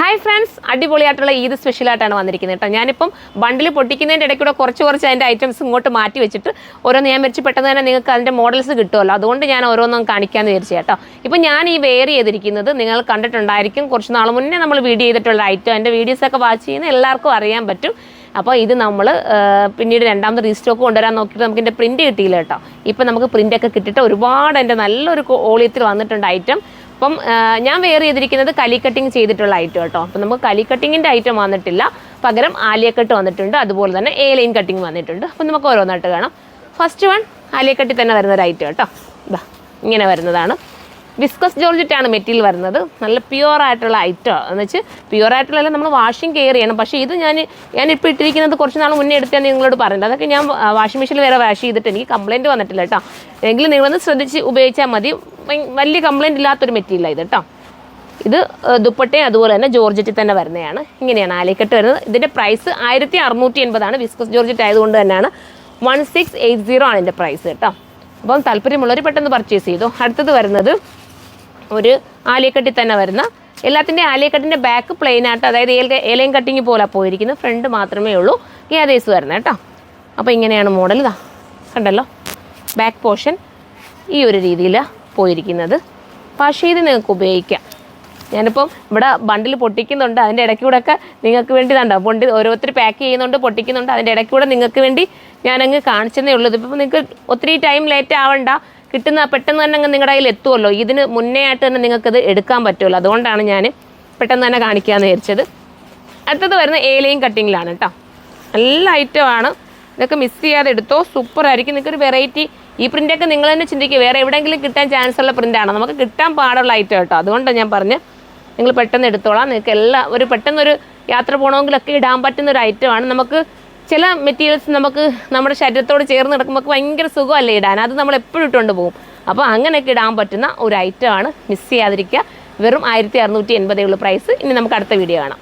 Hi friends, അടിപൊളിയായിട്ടുള്ള ഈദ് സ്പെഷ്യലായിട്ടാണ് വന്നിരിക്കുന്നത് കേട്ടോ. ഞാനിപ്പം ബണ്ടിൽ പൊട്ടിക്കുന്നതിൻ്റെ ഇടയ്ക്കൂടെ കുറച്ച് അതിൻ്റെ ഐറ്റംസ് ഇങ്ങോട്ട് മാറ്റി വെച്ചിട്ട് ഓരോന്ന് ഞാൻ വെച്ച് പെട്ടെന്ന് തന്നെ നിങ്ങൾക്ക് അതിൻ്റെ മോഡൽസ് കിട്ടുമല്ലോ, അതുകൊണ്ട് ഞാൻ ഓരോന്നും കാണിക്കാമെന്ന് വിചാരിച്ചു കേട്ടോ. ഇപ്പം ഞാൻ ഈ വെയർ ചെയ്തിരിക്കുന്നത് നിങ്ങൾ കണ്ടിട്ടുണ്ടായിരിക്കും, കുറച്ച് നാൾ മുന്നേ നമ്മൾ വീഡിയോ ചെയ്തിട്ടുള്ള ഐറ്റം. എൻ്റെ വീഡിയോസൊക്കെ വാച്ച് ചെയ്യുന്ന എല്ലാവർക്കും അറിയാൻ പറ്റും. അപ്പോൾ ഇത് നമ്മൾ പിന്നീട് രണ്ടാമത് റീസ്റ്റോക്ക് കൊണ്ടുവരാൻ നോക്കിയിട്ട് നമുക്ക് ഇതിൻ്റെ പ്രിൻറ്റ് കിട്ടിയില്ല കേട്ടോ. ഇപ്പം നമുക്ക് പ്രിൻ്റൊക്കെ കിട്ടിയിട്ട് ഒരുപാട് എൻ്റെ നല്ലൊരു ഓളിയത്തിൽ വന്നിട്ടുണ്ട് ഐറ്റം. അപ്പം ഞാൻ വെയർ ചെയ്തിരിക്കുന്നത് കലി കട്ടിങ് ചെയ്തിട്ടുള്ള ഐറ്റം കേട്ടോ. അപ്പം നമുക്ക് കലി കട്ടിങ്ങിൻ്റെ ഐറ്റം വന്നിട്ടില്ല, പകരം ആലിയക്കട്ട് വന്നിട്ടുണ്ട്, അതുപോലെ തന്നെ എ ലൈൻ കട്ടിങ് വന്നിട്ടുണ്ട്. അപ്പം നമുക്ക് ഓരോന്നായിട്ട് കാണാം. ഫസ്റ്റ് വൺ ആലിയക്കട്ടി തന്നെ വരുന്നൊരു ഐറ്റം കേട്ടോ. ഇതാ ഇങ്ങനെ വരുന്നതാണ്. വിസ്കസ് ജോർജറ്റാണ് മെറ്റീരിയൽ വരുന്നത്. നല്ല പ്യുവറായിട്ടുള്ള ഐറ്റം എന്ന് വെച്ച് പ്യുവറായിട്ടുള്ള നമ്മൾ വാഷിംഗ് കെയർ ചെയ്യണം. പക്ഷേ ഇത് ഞാനിപ്പോൾ ഇട്ടിരിക്കുന്നത് കുറച്ച് നാൾ മുന്നേ എടുത്താൽ നിങ്ങളോട് പറയുന്നത്. അതൊക്കെ ഞാൻ വാഷിംഗ് മെഷീനിൽ വേറെ വാഷ് ചെയ്തിട്ട് എനിക്ക് കംപ്ലയിൻറ്റ് വന്നിട്ടില്ല കേട്ടോ. എങ്കിലും നിങ്ങളൊന്ന് ശ്രദ്ധിച്ച് ഉപയോഗിച്ചാൽ മതി. വലിയ കംപ്ലയിൻറ്റ് ഇല്ലാത്തൊരു മെറ്റീരിയലാണ് ഇത് കേട്ടോ. ഇത് ദുപ്പട്ടയും അതുപോലെ തന്നെ ജോർജറ്റിൽ തന്നെ വരുന്നതാണ്. ഇങ്ങനെയാണ് ആലിക്കട്ട് വരുന്നത്. ഇതിൻ്റെ പ്രൈസ് 1680 വിസ്കസ് ജോർജറ്റ് ആയതുകൊണ്ട് തന്നെയാണ് 1680 ആണ് ഇതിൻ്റെ പ്രൈസ് കേട്ടോ. അപ്പം താല്പര്യമുള്ളവർ പെട്ടെന്ന് പർച്ചേസ് ചെയ്തു. അടുത്തത് വരുന്നത് ഒരു ആലിയക്കട്ടിൽ തന്നെ വരുന്ന, എല്ലാത്തിൻ്റെയും ആലിയക്കട്ടിൻ്റെ ബാക്ക് പ്ലെയിൻ ആയിട്ട്, അതായത് ഏലയും കട്ടിങ് പോലെ പോയിരിക്കുന്നത്, ഫ്രണ്ട് മാത്രമേ ഉള്ളൂ ഗ്യാദേഴ്സ് വരുന്നത് കേട്ടോ. അപ്പോൾ ഇങ്ങനെയാണ് മോഡൽ. ഇതാ കണ്ടല്ലോ, ബാക്ക് പോർഷൻ ഈ ഒരു രീതിയിലാണ് പോയിരിക്കുന്നത്. വാഷ് ചെയ്ത് നിങ്ങൾക്ക് ഉപയോഗിക്കാം. ഞാനിപ്പം ഇവിടെ ബണ്ടിൽ പൊട്ടിക്കുന്നുണ്ട്, അതിൻ്റെ ഇടയ്ക്കൂടെ ഒക്കെ നിങ്ങൾക്ക് വേണ്ടി കണ്ടോ ഓരോരുത്തർ പാക്ക് ചെയ്യുന്നുണ്ട്, പൊട്ടിക്കുന്നുണ്ട്. അതിൻ്റെ ഇടയ്ക്കൂടെ നിങ്ങൾക്ക് വേണ്ടി ഞാനങ്ങ് കാണിച്ചതേ ഉള്ളൂ. ഇതിപ്പോൾ നിങ്ങൾക്ക് ഒത്തിരി ടൈം ലേറ്റ് ആവണ്ട, കിട്ടുന്ന പെട്ടെന്ന് തന്നെ അങ്ങ് നിങ്ങളുടെ കയ്യിൽ എത്തുമല്ലോ. ഇതിന് മുന്നേ ആയിട്ട് തന്നെ നിങ്ങൾക്കത് എടുക്കാൻ പറ്റുമല്ലോ, അതുകൊണ്ടാണ് ഞാൻ പെട്ടെന്ന് തന്നെ കാണിക്കാമെന്ന് വിചാരിച്ചത്. അടുത്തത് വരുന്ന ഏലയും കട്ടിങ്ങിലാണ് കേട്ടോ. നല്ല ഐറ്റമാണ്, ഇതൊക്കെ മിസ് ചെയ്യാതെ എടുത്തോ, സൂപ്പറായിരിക്കും. നിങ്ങൾക്കൊരു വെറൈറ്റി. ഈ പ്രിൻ്റൊക്കെ നിങ്ങൾ തന്നെ ചിന്തിക്കുക, വേറെ എവിടെയെങ്കിലും കിട്ടാൻ ചാൻസ് ഉള്ള പ്രിൻ്റാണ്, നമുക്ക് കിട്ടാൻ പാടുള്ള ഐറ്റം കേട്ടോ. അതുകൊണ്ടാണ് ഞാൻ പറഞ്ഞ് നിങ്ങൾ പെട്ടെന്ന് എടുത്തോളാം. നിങ്ങൾക്ക് ഒരു പെട്ടെന്നൊരു യാത്ര പോകണമെങ്കിലൊക്കെ ഇടാൻ പറ്റുന്നൊരു ഐറ്റമാണ്. നമുക്ക് ചില മെറ്റീരിയൽസ് നമുക്ക് നമ്മുടെ ശരീരത്തോട് ചേർന്ന് കിടക്കുമ്പോൾ ഭയങ്കര സുഖമല്ലേ ഇടാൻ, അത് നമ്മൾ എപ്പോഴും ഇട്ടുകൊണ്ട് പോകും. അപ്പോൾ അങ്ങനെയൊക്കെ ഇടാൻ പറ്റുന്ന ഒരു ഐറ്റമാണ്, മിസ് ചെയ്യാതിരിക്കുക. വെറും 1680 ഉള്ളൂ പ്രൈസ്. ഇനി നമുക്ക് അടുത്ത വീഡിയോ കാണാം.